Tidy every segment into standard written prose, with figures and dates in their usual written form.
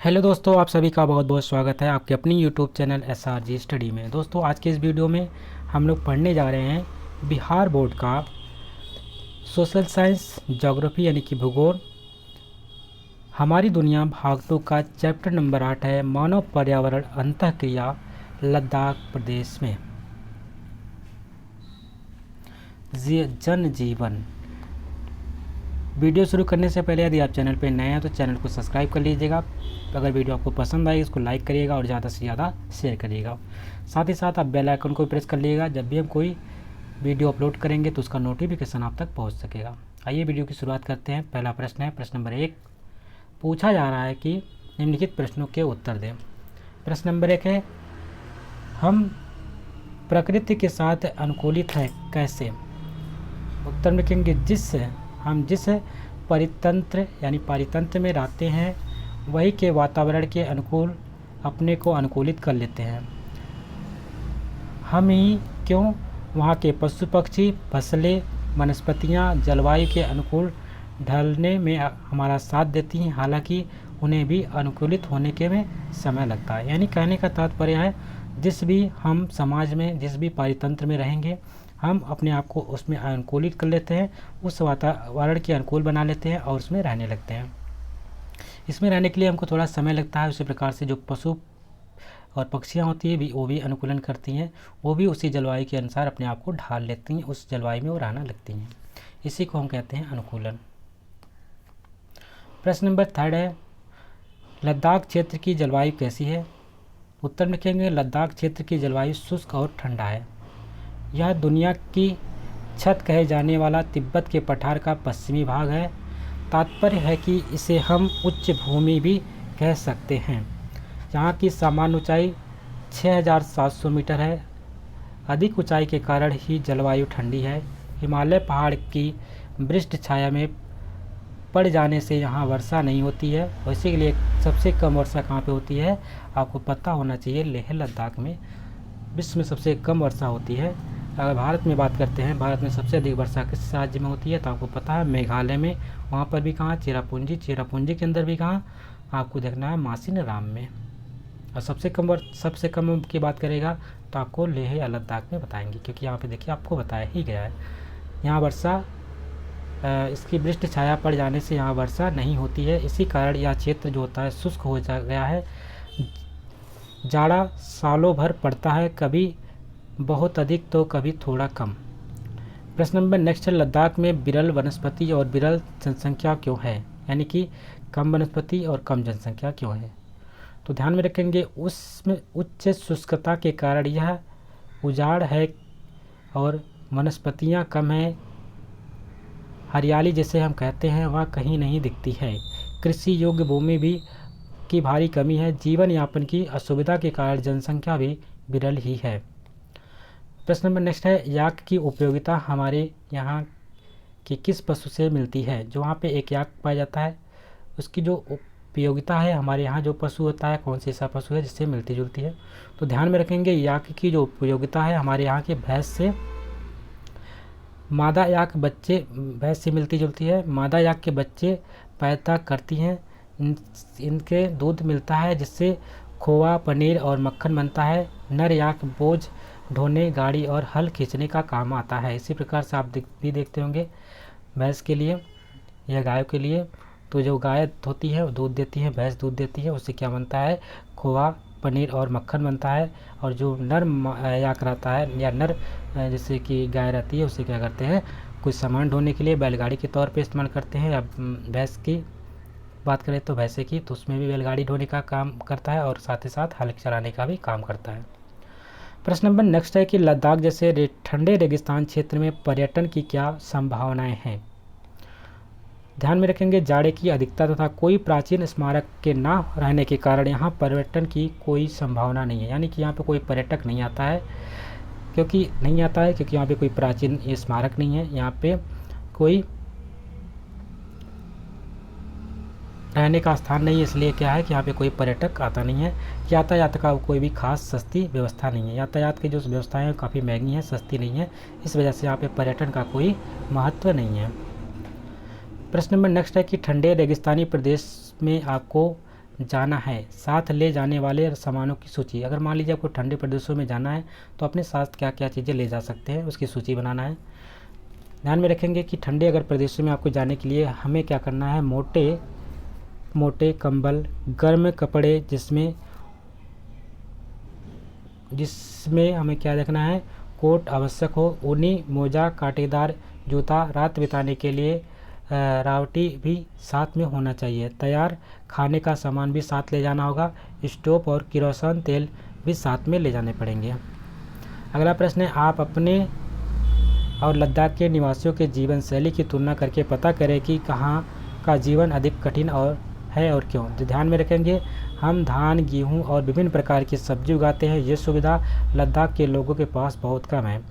Hello दोस्तों, आप सभी का बहुत बहुत स्वागत है आपके अपनी यूट्यूब चैनल SRG स्टडी में। दोस्तों, आज के इस वीडियो में हम लोग पढ़ने जा रहे हैं बिहार बोर्ड का सोशल साइंस ज्योग्राफी यानी कि भूगोल हमारी दुनिया भाग 2 का चैप्टर नंबर 8 है मानव पर्यावरण अंतःक्रिया लद्दाख प्रदेश में जनजीवन। वीडियो शुरू करने से पहले यदि आप चैनल पर नए हैं तो चैनल को सब्सक्राइब कर लीजिएगा। अगर वीडियो आपको पसंद आए इसको लाइक करिएगा और ज़्यादा से ज़्यादा शेयर करिएगा। साथ ही साथ आप बेल आइकन को प्रेस कर लीजिएगा, जब भी हम कोई वीडियो अपलोड करेंगे तो उसका नोटिफिकेशन आप तक पहुंच सकेगा। आइए वीडियो की शुरुआत करते हैं। पहला प्रश्न है, प्रश्न नंबर 1 पूछा जा रहा है कि निम्नलिखित प्रश्नों के उत्तर दें। प्रश्न नंबर 1 है, हम प्रकृति के साथ अनुकूलित हैं कैसे? उत्तर में लिखेंगे जिस परितंत्र यानी पारितंत्र में रहते हैं वही के वातावरण के अनुकूल अपने को अनुकूलित कर लेते हैं। हम ही क्यों वहाँ के पशु पक्षी फसलें वनस्पतियाँ जलवायु के अनुकूल ढलने में हमारा साथ देती हैं, हालांकि उन्हें भी अनुकूलित होने के में समय लगता है। यानी कहने का तात्पर्य है जिस भी हम समाज में जिस भी पारितंत्र में रहेंगे हम अपने आप को उसमें अनुकूलित कर लेते हैं, उस वातावरण के अनुकूल बना लेते हैं और उसमें रहने लगते हैं। इसमें रहने के लिए हमको थोड़ा समय लगता है। उसी प्रकार से जो पशु और पक्षियाँ होती है वो भी अनुकूलन करती हैं, वो भी उसी जलवायु के अनुसार अपने आप को ढाल लेती हैं, उस जलवायु में वो रहना लगती हैं। इसी को हम कहते हैं अनुकूलन। प्रश्न नंबर 3 है, लद्दाख क्षेत्र की जलवायु कैसी है? उत्तर में लिखेंगे लद्दाख क्षेत्र की जलवायु शुष्क और ठंडा है। यह दुनिया की छत कहे जाने वाला तिब्बत के पठार का पश्चिमी भाग है। तात्पर्य है कि इसे हम उच्च भूमि भी कह सकते हैं। यहाँ की सामान्य ऊंचाई 6700 मीटर है। अधिक ऊंचाई के कारण ही जलवायु ठंडी है। हिमालय पहाड़ की वृष्ट छाया में पड़ जाने से यहाँ वर्षा नहीं होती है। और इसी के लिए सबसे कम वर्षा कहाँ पे होती है आपको पता होना चाहिए, लेह लद्दाख में विश्व में सबसे कम वर्षा होती है। अगर भारत में बात करते हैं, भारत में सबसे अधिक वर्षा किस राज्य में होती है तो आपको पता है मेघालय में। वहाँ पर भी कहाँ चेरापूंजी के अंदर भी कहाँ आपको देखना है मासिन राम में। और सबसे कम की बात करेगा तो आपको लेह या लद्दाख में बताएंगे, क्योंकि यहाँ पे देखिए आपको बताया ही गया है यहाँ वर्षा इसकी वृष्ट छाया पड़ जाने से यहाँ वर्षा नहीं होती है। इसी कारण यह क्षेत्र जो होता है शुष्क हो गया है। जाड़ा सालों भर पड़ता है, कभी बहुत अधिक तो कभी थोड़ा कम। प्रश्न नंबर नेक्स्ट है, लद्दाख में विरल वनस्पति और विरल जनसंख्या क्यों है? यानी कि कम वनस्पति और कम जनसंख्या क्यों है? तो ध्यान में रखेंगे उसमें उच्च शुष्कता के कारण यह उजाड़ है और वनस्पतियां कम है। हरियाली जिसे हम कहते हैं वह कहीं नहीं दिखती है। कृषि योग्य भूमि भी की भारी कमी है। जीवन यापन की असुविधा के कारण जनसंख्या भी विरल ही है। प्रश्न नंबर नेक्स्ट है, याक की उपयोगिता हमारे यहाँ की किस पशु से मिलती है? जो वहाँ पे एक याक पाया जाता है उसकी जो उपयोगिता है हमारे यहाँ जो पशु होता है कौन सा ऐसा पशु है जिससे मिलती जुलती है? तो ध्यान में रखेंगे याक की जो उपयोगिता है हमारे यहाँ के भैंस से। मादा याक बच्चे भैंस से मिलती जुलती है। मादा याक के बच्चे पैदा करती हैं, इनके दूध मिलता है जिससे खोआ पनीर और मक्खन बनता है। नर याक बोझ ढोने गाड़ी और हल खींचने का काम आता है। इसी प्रकार से आप भी देखते होंगे भैंस के लिए या गायों के लिए, तो जो गाय होती है वो दूध देती है, भैंस दूध देती है, उससे क्या बनता है खोआ पनीर और मक्खन बनता है। और जो नर याक रहता है या नर जैसे कि गाय रहती है उसे क्या करते हैं कुछ सामान ढोने के लिए बैलगाड़ी के तौर पे इस्तेमाल करते हैं। या भैंस की बात करें तो भैंसे की तो उसमें भी बैलगाड़ी ढोने का काम करता है और साथ ही साथ हल चलाने का भी काम करता है। प्रश्न नंबर नेक्स्ट है कि लद्दाख जैसे ठंडे रेगिस्तान क्षेत्र में पर्यटन की क्या संभावनाएं हैं? ध्यान में रखेंगे जाड़े की अधिकता तथा कोई प्राचीन स्मारक के ना रहने के कारण यहाँ पर्यटन की कोई संभावना नहीं है। यानी कि यहाँ पे कोई पर्यटक नहीं आता है क्योंकि यहाँ पे कोई प्राचीन स्मारक नहीं है, यहाँ पे कोई रहने का स्थान नहीं है, इसलिए क्या है कि यहाँ पे कोई पर्यटक आता नहीं है। यातायात का कोई भी खास सस्ती व्यवस्था नहीं है। यातायात की जो व्यवस्थाएं हैं काफ़ी महंगी हैं, सस्ती नहीं है, इस वजह से यहाँ पे पर्यटन का कोई महत्व नहीं है। प्रश्न नंबर नेक्स्ट है कि ठंडे रेगिस्तानी प्रदेश में आपको जाना है, साथ ले जाने वाले सामानों की सूची। अगर मान लीजिए आपको ठंडे प्रदेशों में जाना है तो अपने साथ क्या क्या चीज़ें ले जा सकते हैं उसकी सूची बनाना है। ध्यान में रखेंगे कि ठंडे अगर प्रदेशों में आपको जाने के लिए हमें क्या करना है, मोटे मोटे कंबल, गर्म कपड़े जिसमें हमें क्या देखना है, कोट आवश्यक हो, ऊनी मोजा, कांटेदार जूता, रात बिताने के लिए रावटी भी साथ में होना चाहिए। तैयार खाने का सामान भी साथ ले जाना होगा। स्टोव और किरोसिन तेल भी साथ में ले जाने पड़ेंगे। अगला प्रश्न है, आप अपने और लद्दाख के निवासियों के जीवन शैली की तुलना करके पता करें कि कहाँ का जीवन अधिक कठिन और क्यों। तो ध्यान में रखेंगे, हम धान, गेहूँ और विभिन्न प्रकार की सब्जी उगाते हैं। ये सुविधा लद्दाख के लोगों के पास बहुत कम है।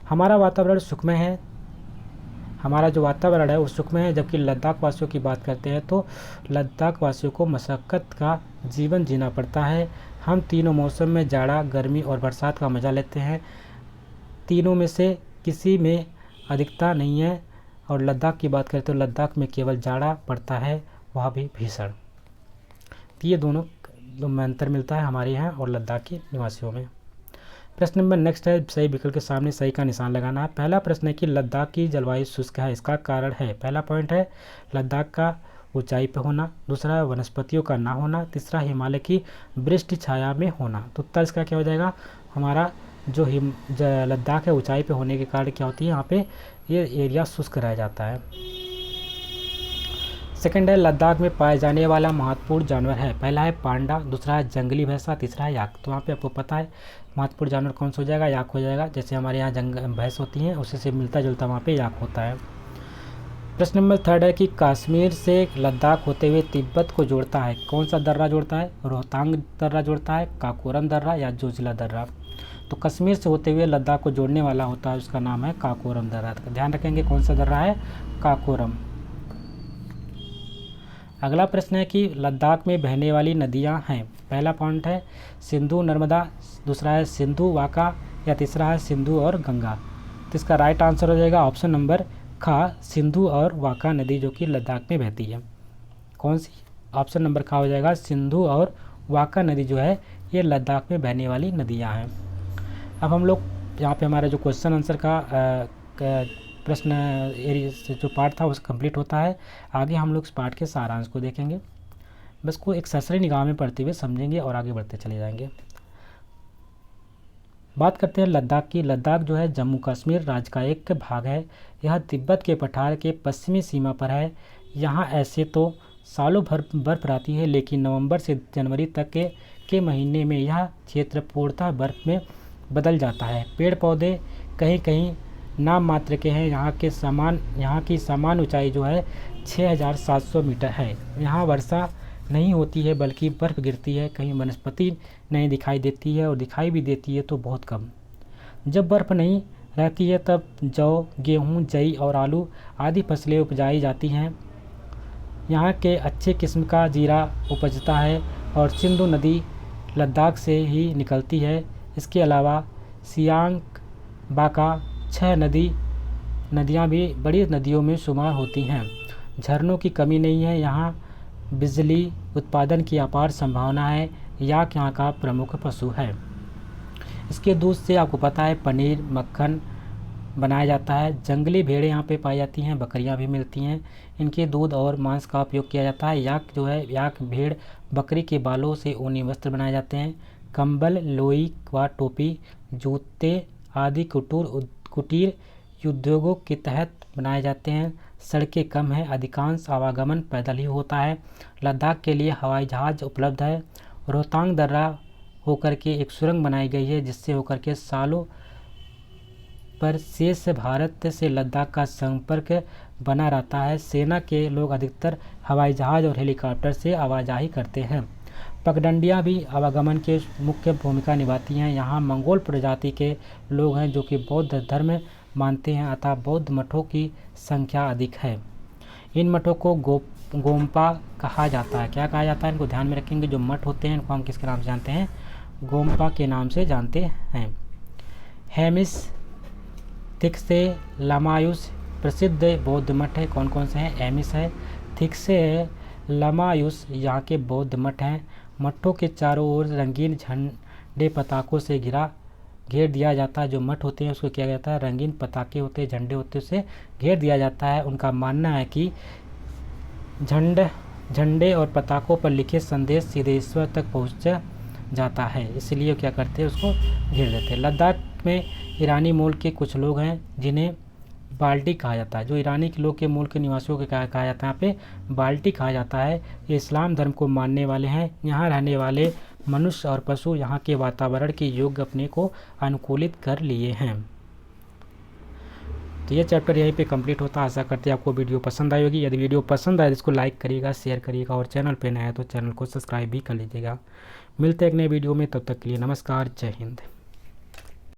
हमारा वातावरण सुखमय है, हमारा जो वातावरण है वो सुखमय है, जबकि लद्दाख वासियों की बात करते हैं तो लद्दाख वासियों को मशक्क़त का जीवन जीना पड़ता है। हम तीनों मौसम में जाड़ा, गर्मी और बरसात का मज़ा लेते हैं। तीनों में से किसी में अधिकता नहीं है। और लद्दाख की बात करें तो लद्दाख में केवल जाड़ा पड़ता है, वह भी भीषण। तो ये दोनों में अंतर मिलता है हमारे यहाँ और लद्दाख के निवासियों में। प्रश्न नंबर नेक्स्ट है, सही विकल्प के सामने सही का निशान लगाना है। पहला प्रश्न है कि लद्दाख की जलवायु शुष्क है, इसका कारण है, पहला पॉइंट है लद्दाख का ऊंचाई पर होना, दूसरा है वनस्पतियों का ना होना, तीसरा हिमालय की वृष्टि छाया में होना। तो उत्तर इसका क्या हो जाएगा, हमारा जो लद्दाख है ऊंचाई पे होने के कारण क्या होती है, यहाँ पे ये एरिया शुष्क रह जाता है। सेकंड है, लद्दाख में पाए जाने वाला महत्वपूर्ण जानवर है, पहला है पांडा, दूसरा है जंगली भैंसा, तीसरा है याक। तो यहाँ पे आपको पता है महत्वपूर्ण जानवर कौन सा हो जाएगा, याक हो जाएगा। जैसे हमारे यहाँ भैंस होती हैं उसी से मिलता जुलता वहाँ पे याक होता है। प्रश्न नंबर थर्ड है कि कश्मीर से लद्दाख होते हुए तिब्बत को जोड़ता है, कौन सा दर्रा जोड़ता है, रोहतांग दर्रा जोड़ता है, काकोरम दर्रा या जोजिला दर्रा। तो कश्मीर से होते हुए लद्दाख को जोड़ने वाला होता है, उसका नाम है काकोरम दर्रा। ध्यान रखेंगे कौन सा दर्रा है, काकोरम। अगला प्रश्न है कि लद्दाख में बहने वाली नदियां हैं, पहला पॉइंट है सिंधु नर्मदा, दूसरा है सिंधु वाका या तीसरा है सिंधु और गंगा। तो इसका राइट आंसर हो जाएगा ऑप्शन नंबर खा, सिंधु और वाका नदी जो कि लद्दाख में बहती है। कौन सी, ऑप्शन नंबर खा हो जाएगा, सिंधु और वाका नदी जो है ये लद्दाख में बहने वाली नदियाँ हैं। अब हम लोग यहाँ पे हमारा जो क्वेश्चन आंसर का प्रश्न एरिया से जो पार्ट था उसका कंप्लीट होता है। आगे हम लोग इस पार्ट के सारांश को देखेंगे, बस को एक सरसरी निगाह में पढ़ते हुए समझेंगे और आगे बढ़ते चले जाएंगे। बात करते हैं लद्दाख की। लद्दाख जो है जम्मू कश्मीर राज्य का एक भाग है। यह तिब्बत के पठार के पश्चिमी सीमा पर है। यहाँ ऐसे तो सालों भर बर्फ़ रहती है, लेकिन नवंबर से जनवरी तक के महीने में यह क्षेत्र पूर्णतः बर्फ़ में बदल जाता है। पेड़ पौधे कहीं कहीं नाम मात्र के हैं। यहाँ की सामान्य ऊंचाई जो है 6700 मीटर है। यहाँ वर्षा नहीं होती है बल्कि बर्फ़ गिरती है। कहीं वनस्पति नहीं दिखाई देती है और दिखाई भी देती है तो बहुत कम। जब बर्फ़ नहीं रहती है तब जौ, गेहूँ, जई और आलू आदि फसलें उपजाई जाती हैं। यहाँ के अच्छे किस्म का जीरा उपजता है और सिंधु नदी लद्दाख से ही निकलती है। इसके अलावा सियांग, बाका 6 नदियाँ भी बड़ी नदियों में शुमार होती हैं। झरनों की कमी नहीं है। यहाँ बिजली उत्पादन की अपार संभावना है। याक यहाँ का प्रमुख पशु है। इसके दूध से आपको पता है पनीर, मक्खन बनाया जाता है। जंगली भेड़ें यहाँ पे पाई जाती हैं, बकरियाँ भी मिलती हैं। इनके दूध और मांस का उपयोग किया जाता है। याक जो है, याक भेड़ बकरी के बालों से ऊनी वस्त्र बनाए जाते हैं। कंबल, लोई व टोपी, जूते आदि कुटीर उद्योगों के तहत बनाए जाते हैं। सड़कें कम हैं, अधिकांश आवागमन पैदल ही होता है। लद्दाख के लिए हवाई जहाज़ उपलब्ध है। रोहतांग दर्रा होकर के एक सुरंग बनाई गई है जिससे होकर के सालों पर शेष भारत से लद्दाख का संपर्क बना रहता है। सेना के लोग अधिकतर हवाई जहाज़ और हेलीकॉप्टर से आवाजाही करते हैं। पगडंडियाँ भी आवागमन के मुख्य भूमिका निभाती हैं। यहाँ मंगोल प्रजाति के लोग हैं जो कि बौद्ध धर्म मानते हैं, अतः बौद्ध मठों की संख्या अधिक है। इन मठों को गोम्पा कहा जाता है। क्या कहा जाता है, इनको ध्यान में रखेंगे। जो मठ होते हैं इनको हम किसके नाम से जानते हैं, गोम्पा के नाम से जानते हैं। हेमिस, थिक्से, लामायुस प्रसिद्ध बौद्ध मठ है। कौन कौन से हैं, एमिस है, थिक्से है, लमायुस यहाँ के बौद्ध मठ हैं। मठों के चारों ओर रंगीन झंडे पताकों से घेर दिया जाता है। जो मठ होते हैं उसको किया जाता है, रंगीन पताके होते हैं, झंडे होते हैं, उससे घेर दिया जाता है। उनका मानना है कि झंडे और पताकों पर लिखे संदेश सीधे ईश्वर तक पहुंच जाता है, इसलिए क्या करते हैं, उसको घेर देते हैं। लद्दाख में ईरानी मूल के कुछ लोग हैं जिन्हें बाल्टी कहा जाता है। जो ईरानी के लोग के मूल के निवासियों को कहा जाता है, यहाँ पे बाल्टी कहा जाता है। ये इस्लाम धर्म को मानने वाले हैं। यहाँ रहने वाले मनुष्य और पशु यहाँ के वातावरण के योग्य अपने को अनुकूलित कर लिए हैं। तो ये चैप्टर यहीं पे कंप्लीट होता है। आशा करते हैं आपको वीडियो पसंद आई होगी। यदि वीडियो पसंद आए तो इसको लाइक करिएगा, शेयर करिएगा और चैनल पे नया है तो चैनल को सब्सक्राइब भी कर लीजिएगा। मिलते हैं एक नए वीडियो में, तब तक के लिए नमस्कार, जय हिंद।